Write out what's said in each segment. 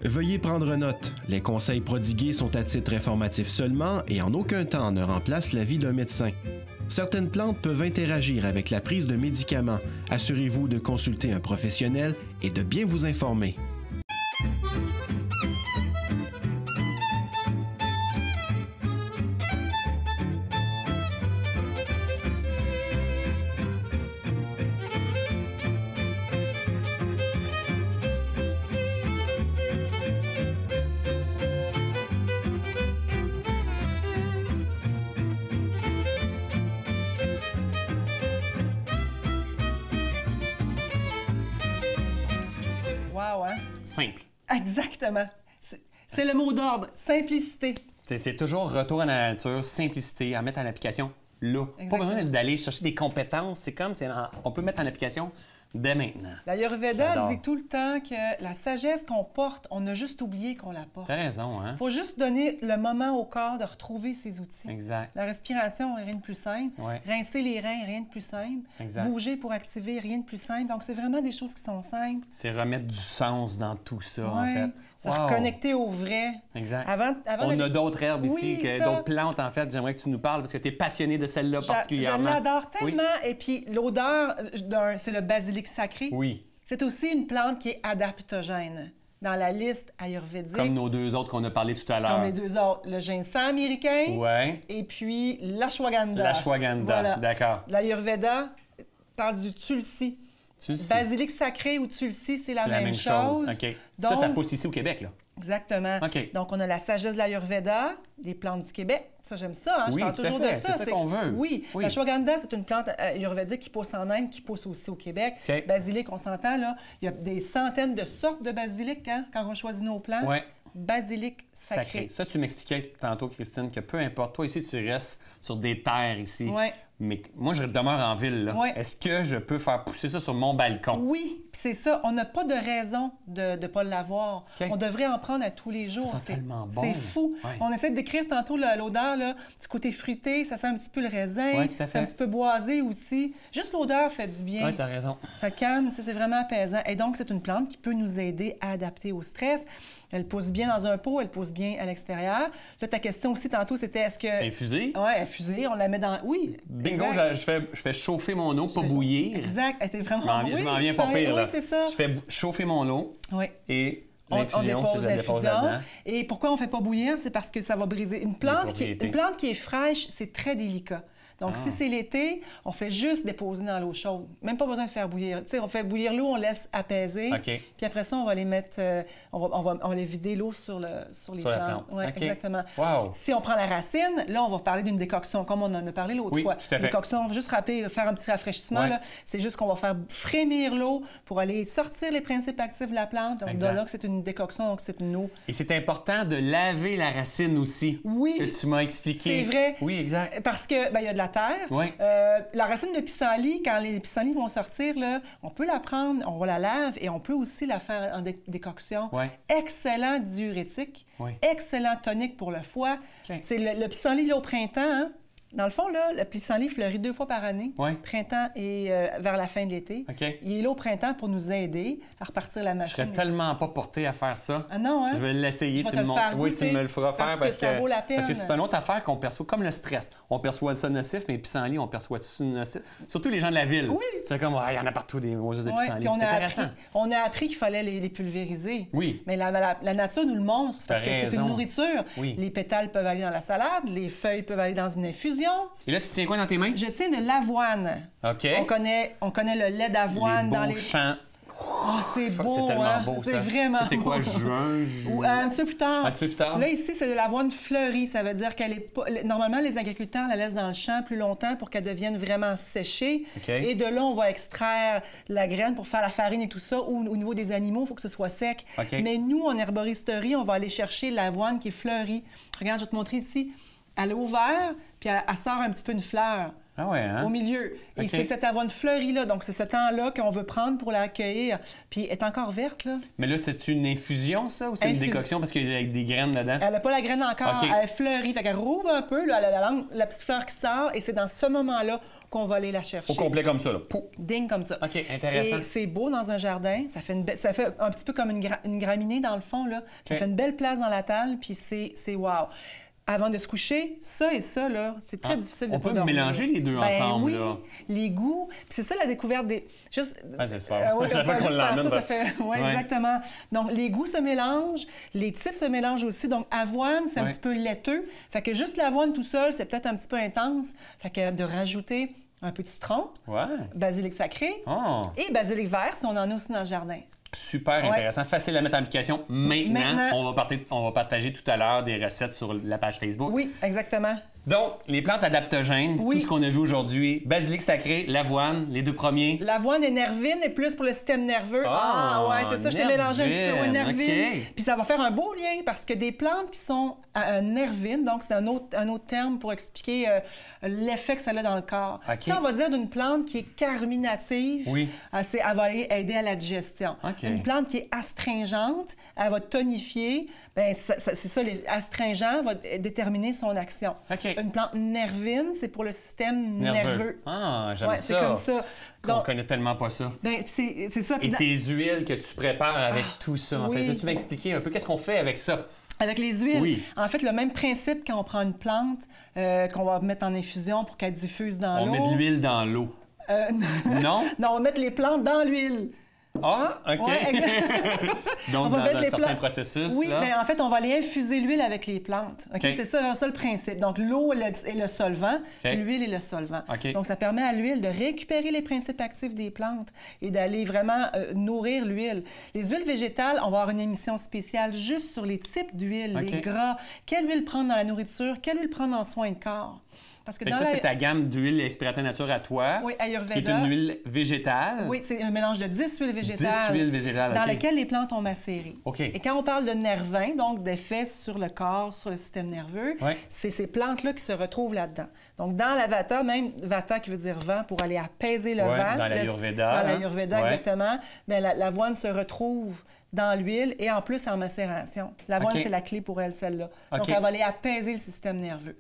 Veuillez prendre note, les conseils prodigués sont à titre informatif seulement et en aucun temps ne remplacent l'avis d'un médecin. Certaines plantes peuvent interagir avec la prise de médicaments. Assurez-vous de consulter un professionnel et de bien vous informer. Wow, hein? Simple. Exactement. C'est le mot d'ordre, simplicité. C'est toujours retour à la nature, simplicité, à mettre en application là. Pas besoin d'aller chercher des compétences. C'est comme, on peut mettre en application dès maintenant. L'Ayurveda dit tout le temps que la sagesse qu'on porte, on a juste oublié qu'on la porte. T'as raison, hein? Il faut juste donner le moment au corps de retrouver ses outils. Exact. La respiration, rien de plus simple. Ouais. Rincer les reins, rien de plus simple. Exact. Bouger pour activer, rien de plus simple. Donc, c'est vraiment des choses qui sont simples. C'est remettre du sens dans tout ça, en fait. Se reconnecter au vrai. Exact. On a d'autres herbes ici, d'autres plantes, en fait. J'aimerais que tu nous parles parce que tu es passionné de celle-là particulièrement. Je l'adore tellement. Oui. Et puis, l'odeur, c'est le basilic sacré. Oui. C'est aussi une plante qui est adaptogène dans la liste ayurvédique. Comme nos deux autres qu'on a parlé tout à l'heure. Comme les deux autres. Le ginseng américain et puis l'ashwagandha. L'ashwagandha, voilà. D'accord. L'Ayurveda parle du tulsi. Basilic sacré ou tulsi, c'est la même chose. OK. Donc, ça pousse ici au Québec, là. Exactement. OK. Donc, on a la sagesse de l'Ayurveda, les plantes du Québec. Ça, j'aime ça. Hein? Oui, je parle toujours de ça. C'est ça qu'on veut. Oui. L'ashwagandha, c'est une plante ayurvédique qui pousse en Inde, qui pousse aussi au Québec. Okay. Basilic, on s'entend, là. Il y a des centaines de sortes de basilic hein, quand on choisit nos plants. Oui. Basilic sacré. Ça, tu m'expliquais tantôt, Christine, que peu importe, toi ici, tu restes sur des terres ici. Oui. Mais moi, je demeure en ville. Oui. Est-ce que je peux faire pousser ça sur mon balcon? Oui, puis c'est ça. On n'a pas de raison de ne pas l'avoir. Okay. On devrait en prendre à tous les jours. Ça sent tellement bon. C'est fou. Ouais. On essaie de décrire tantôt l'odeur, du côté fruité, ça sent un petit peu le raisin. Oui, tout à fait. C'est un petit peu boisé aussi. Juste l'odeur fait du bien. Oui, tu as raison. Ça calme, c'est vraiment apaisant. Et donc, c'est une plante qui peut nous aider à adapter au stress. Elle pousse bien dans un pot, elle pousse bien à l'extérieur. Là, ta question aussi tantôt, c'était est-ce que... Infusée? Oui, infusée, on la met dans... Oui. Bingo, je fais chauffer mon eau, pas bouillir. Exact, elle était vraiment... Je m'en viens pas pire, là. Oui, c'est ça. Je fais chauffer mon eau et l'infusion, on dépose là-dedans. Et pourquoi on ne fait pas bouillir? C'est parce que ça va briser. Une plante qui est fraîche, c'est très délicat. Donc, si c'est l'été, on fait juste déposer dans l'eau chaude. Même pas besoin de faire bouillir. Tu sais, on fait bouillir l'eau, on laisse apaiser. Okay. Puis après ça, on va les mettre... on va les vider l'eau sur les plantes. Oui, exactement. Wow. Si on prend la racine, là, on va parler d'une décoction, comme on en a parlé l'autre fois. Tout à fait. Décoction, on va juste faire un petit rafraîchissement. C'est juste qu'on va faire frémir l'eau pour aller sortir les principes actifs de la plante. Donc, de là que c'est une décoction, donc c'est une eau. Et c'est important de laver la racine aussi. Oui. Que tu m'as expliqué. C'est vrai. Oui, exact. Parce que, il y a de la terre. Oui. La racine de pissenlit, quand les pissenlits vont sortir, là, on peut la prendre, on la lave et on peut aussi la faire en décoction. Oui. Excellent diurétique, excellent tonique pour le foie. Okay. C'est le pissenlit là, au printemps. Hein? Dans le fond, là, le pissenlit fleurit 2 fois par année, printemps et vers la fin de l'été. Okay. Il est là au printemps pour nous aider à repartir la machine. Je serais tellement pas portée à faire ça. Ah non, hein? Je vais l'essayer. Tu me le feras faire parce que ça vaut la peine. Parce que c'est une autre affaire qu'on perçoit, comme le stress. On perçoit ça nocif, mais pissenlit, on perçoit ça nocif. Surtout les gens de la ville. Oui. C'est comme, il y en a partout des roses de pissenlit. C'est intéressant. On a appris qu'il fallait les pulvériser. Oui. Mais la nature nous le montre, parce que c'est une nourriture. Oui. Les pétales peuvent aller dans la salade, les feuilles peuvent aller dans une infusion. Et là, tu tiens quoi dans tes mains? Je tiens de l'avoine. OK. On connaît le lait d'avoine dans les champs. Oh, c'est beau, c'est tellement beau, c'est vraiment beau. C'est quoi, juin? Ou, un petit peu plus tard. Un petit peu plus tard. Là, ici, c'est de l'avoine fleurie. Ça veut dire qu'elle est pas... Normalement, les agriculteurs la laissent dans le champ plus longtemps pour qu'elle devienne vraiment séchée. Okay. Et de là, on va extraire la graine pour faire la farine et tout ça. Ou au niveau des animaux, il faut que ce soit sec. Okay. Mais nous, en herboristerie, on va aller chercher l'avoine qui est fleurie. Regarde, je vais te montrer ici. Elle est ouverte, puis elle sort un petit peu une fleur. Ah ouais, hein? Au milieu. Okay. Et c'est cette avoine fleurie-là. Donc, c'est ce temps-là qu'on veut prendre pour l'accueillir. Puis, elle est encore verte, là. Mais là, c'est une infusion, ça, ou c'est une décoction parce qu'il y a des graines dedans? Elle n'a pas la graine encore. Okay. Elle fleurit. Fait qu'elle rouvre un peu, là, la petite fleur qui sort. Et c'est dans ce moment-là qu'on va aller la chercher. Au complet comme ça, là. Pouf. Ding comme ça. OK, intéressant. Et c'est beau dans un jardin. Ça fait un petit peu comme une graminée dans le fond, là. Ça fait une belle place dans la table, puis c'est wow. Avant de se coucher, ça et ça, là, c'est très difficile de On peut mélanger les deux ensemble, oui, là. Les goûts. Puis c'est ça la découverte des... Juste... c'est super. Oui, chaque fois qu'on l'emmène... Ça fait... Oui, exactement. Donc, les goûts se mélangent, les types se mélangent aussi. Donc, avoine, c'est un petit peu laiteux. Fait que juste l'avoine tout seul, c'est peut-être un petit peu intense. Fait que de rajouter un peu de citron, basilic sacré et basilic vert, si on en a aussi dans le jardin. Super intéressant, facile à mettre en application. Maintenant, on va partager tout à l'heure des recettes sur la page Facebook. Oui, exactement. Donc, les plantes adaptogènes, tout ce qu'on a vu aujourd'hui. Basilic sacré, l'avoine, les deux premiers. L'avoine et nervine est plus pour le système nerveux. C'est ça, je t'ai mélangé un petit peu. Nervine. Puis ça va faire un beau lien parce que des plantes qui sont nervines, donc c'est un autre terme pour expliquer l'effet que ça a dans le corps. Ça, on va dire d'une plante qui est carminative, elle va aider à la digestion. Une plante qui est astringente, elle va tonifier. Bien, c'est ça, les astringents vont déterminer son action. Une plante nervine, c'est pour le système nerveux. Ah, j'aime ça. C'est comme ça. On connaît tellement pas ça. Bien, c'est ça. Et tes huiles que tu prépares avec tout ça, en fait. Peux-tu m'expliquer un peu qu'est-ce qu'on fait avec ça? Avec les huiles? En fait, le même principe quand on prend une plante qu'on va mettre en infusion pour qu'elle diffuse dans l'eau. On met de l'huile dans l'eau. Non? Non, on va mettre les plantes dans l'huile. Ah, OK. Donc, dans un certain processus, oui, mais en fait, on va aller infuser l'huile avec les plantes. C'est ça le principe. Donc, l'eau est le solvant, l'huile est le solvant. Donc, ça permet à l'huile de récupérer les principes actifs des plantes et d'aller vraiment nourrir l'huile. Les huiles végétales, on va avoir une émission spéciale juste sur les types d'huile, les gras. Quelle huile prendre dans la nourriture, quelle huile prendre en soins de corps. Parce que ça, c'est ta gamme d'huile Inspirateur Nature à toi. Oui, Ayurveda. Qui est une huile végétale. Oui, c'est un mélange de 10 huiles végétales. 10 huiles végétales, dans lesquelles les plantes ont macéré. OK. Et quand on parle de nervins, donc d'effets sur le corps, sur le système nerveux, c'est ces plantes-là qui se retrouvent là-dedans. Donc, dans la Vata, même Vata qui veut dire vent, pour aller apaiser le vent. Dans l'Ayurveda. Dans l'Ayurveda, exactement. Bien, l'avoine se retrouve dans l'huile et en plus en macération. L'avoine, c'est la clé pour elle, celle-là. Donc, elle va aller apaiser le système nerveux.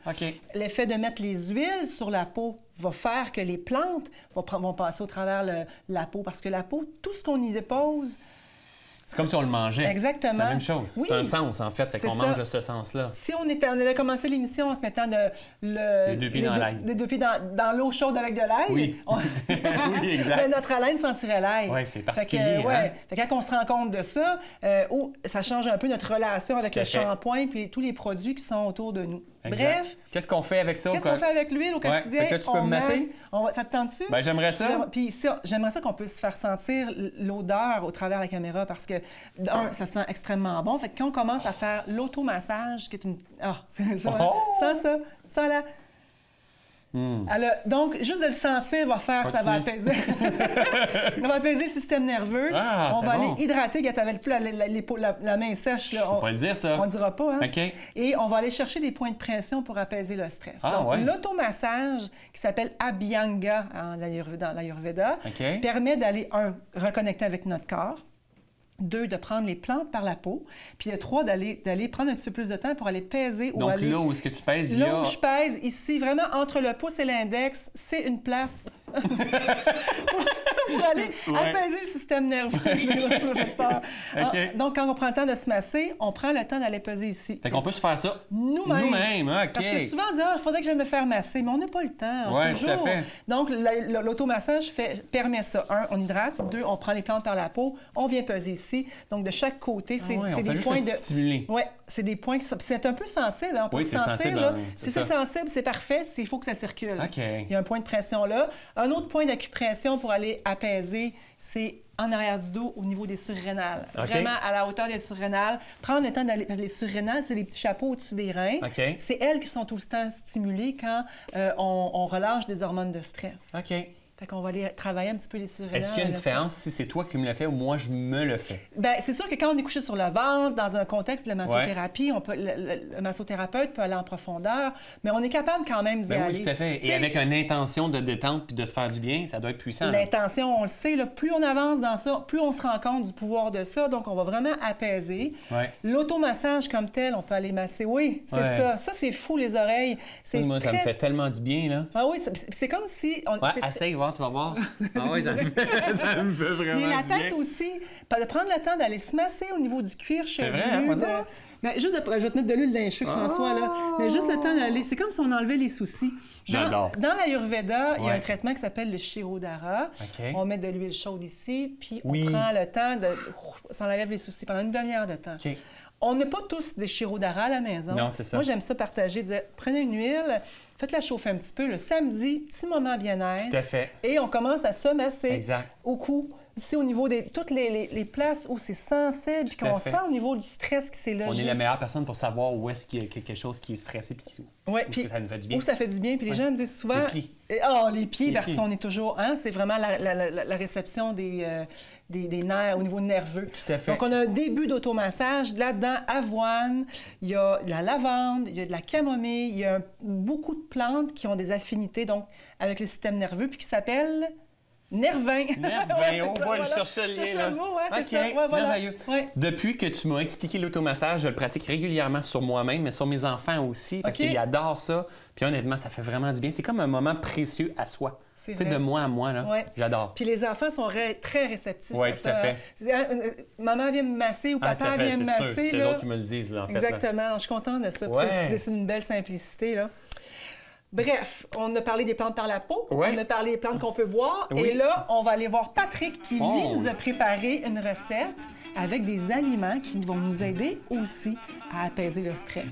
L'effet de mettre les huiles sur la peau va faire que les plantes vont passer au travers la peau parce que la peau, tout ce qu'on y dépose... C'est comme si on le mangeait. Exactement. C'est la même chose. Oui. C'est un sens, en fait. Fait qu'on mange de ce sens-là. Si on avait commencé l'émission en se mettant les deux pieds dans l'ail. Les deux pieds dans l'eau chaude avec de l'ail. Oui. Oui, exact. Notre haleine sentirait l'ail. Oui, c'est particulier. Fait quand on se rend compte de ça, ça change un peu notre relation avec le shampoing et tous les produits qui sont autour de nous. Exact. Bref. Qu'est-ce qu'on fait avec ça? Qu'est-ce qu'on fait avec l'huile au quotidien? Fait que là, tu peux me masser? Ça te tente dessus? Ben, j'aimerais ça. Puis j'aimerais ça qu'on puisse faire sentir l'odeur au travers de la caméra parce que, ça sent extrêmement bon. Fait que quand on commence à faire l'automassage, qui est une... c'est ça, ça là. Alors, donc, juste de le sentir va faire que ça va apaiser. Ça va apaiser le système nerveux. On va aller hydrater. Quand tu avais la main sèche, là, on va pas le dire, ça. On ne dira pas. Hein? OK. Et on va aller chercher des points de pression pour apaiser le stress. Donc, l'automassage, qui s'appelle Abhyanga dans l'Ayurveda, permet d'aller, reconnecter avec notre corps. 2, de prendre les plantes par la peau. Puis 3, d'aller prendre un petit peu plus de temps pour aller peser. Donc là où est-ce que tu pèses? Là où je pèse, ici, vraiment entre le pouce et l'index, c'est une place pour aller apaiser le système nerveux. Donc, quand on prend le temps de se masser, on prend le temps d'aller peser ici. Fait qu'on peut se faire ça nous-mêmes. OK. Parce que souvent, on dit « il faudrait que je me faire masser », mais on n'a pas le temps. Tout à fait. Donc, l'automassage permet ça. 1, on hydrate. 2, on prend les plantes par la peau. On vient peser ici. Donc, de chaque côté, c'est des points de... stimuler. Oui, c'est des points qui... C'est un peu sensible. On peut c'est sensible. Si c'est sensible, c'est parfait. Il faut que ça circule. OK. Il y a un point de pression là. Un autre point d'acupression pour aller apaiser, c'est en arrière du dos, au niveau des surrénales. Vraiment à la hauteur des surrénales. Prendre le temps d'aller... Parce que les surrénales, c'est les petits chapeaux au-dessus des reins. C'est elles qui sont tout le temps stimulées quand on relâche des hormones de stress. Fait qu'on va aller travailler un petit peu les surrénales. Est-ce qu'il y a une différence si c'est toi qui me le fais ou moi je me le fais? Bien, c'est sûr que quand on est couché sur le ventre, dans un contexte de massothérapie, le massothérapeute peut aller en profondeur, mais on est capable quand même d'y aller. Oui, tout à fait. Et avec une intention de détente puis de se faire du bien, ça doit être puissant. L'intention, on le sait, là, plus on avance dans ça, plus on se rend compte du pouvoir de ça, donc on va vraiment apaiser. L'automassage comme tel, on peut aller masser. Oui, c'est ça. Ça, c'est fou, les oreilles. Moi, ça me fait tellement du bien, là. Ah oui, c'est comme si... essaye, voir, tu vas voir. Ah oui, ça me fait vraiment mais la du bien. tête aussi, de prendre le temps d'aller se masser au niveau du cuir chevelu. C'est vrai, hein, mais juste je vais te mettre de l'huile dans les cheveux, François, là. Mais juste le temps d'aller... C'est comme si on enlevait les soucis. J'adore. Dans l'Ayurveda, il y a un traitement qui s'appelle le Shirodhara. Okay. On met de l'huile chaude ici, puis on prend le temps de... Ça enlève les soucis pendant une demi-heure de temps. Okay. On n'a pas tous des Shirodhara à la maison. Non, c'est ça. Moi, j'aime ça partager, dire, prenez une huile, faites-la chauffer un petit peu. Le samedi, petit moment bien-être. Tout à fait. Et on commence à se masser exact. Au cou. Ici, au niveau de toutes les places où c'est sensible, puis qu'on sent au niveau du stress qui s'est logé. On est la meilleure personne pour savoir où est-ce qu'il y a quelque chose qui est stressé puis où ça nous fait du bien. Où ça fait du bien. Puis les gens me disent souvent... Les pieds. Les pieds, parce qu'on est toujours... Hein, c'est vraiment la réception des nerfs au niveau nerveux. Tout à fait. Donc, on a un début d'automassage. Là-dedans, avoine, il y a de la lavande, il y a de la camomille, il y a beaucoup de plantes qui ont des affinités donc avec le système nerveux, puis qui s'appellent... Nervin. Nervin, on va le chercher le lien. Là. Le mot, c'est ça. Merveilleux. Depuis que tu m'as expliqué l'automassage, je le pratique régulièrement sur moi-même, mais sur mes enfants aussi, parce qu'ils adorent ça. Puis honnêtement, ça fait vraiment du bien. C'est comme un moment précieux à soi. C'est de moi à moi, là. J'adore. Puis les enfants sont très réceptifs. Oui, tout à fait. Maman vient me masser ou papa vient me masser. C'est l'autre qui me le disent, là, en fait. Exactement. Je suis contente de ça. C'est une belle simplicité, là. Bref, on a parlé des plantes par la peau, on a parlé des plantes qu'on peut boire, et là, on va aller voir Patrick qui, lui, nous a préparé une recette avec des aliments qui vont nous aider aussi à apaiser le stress.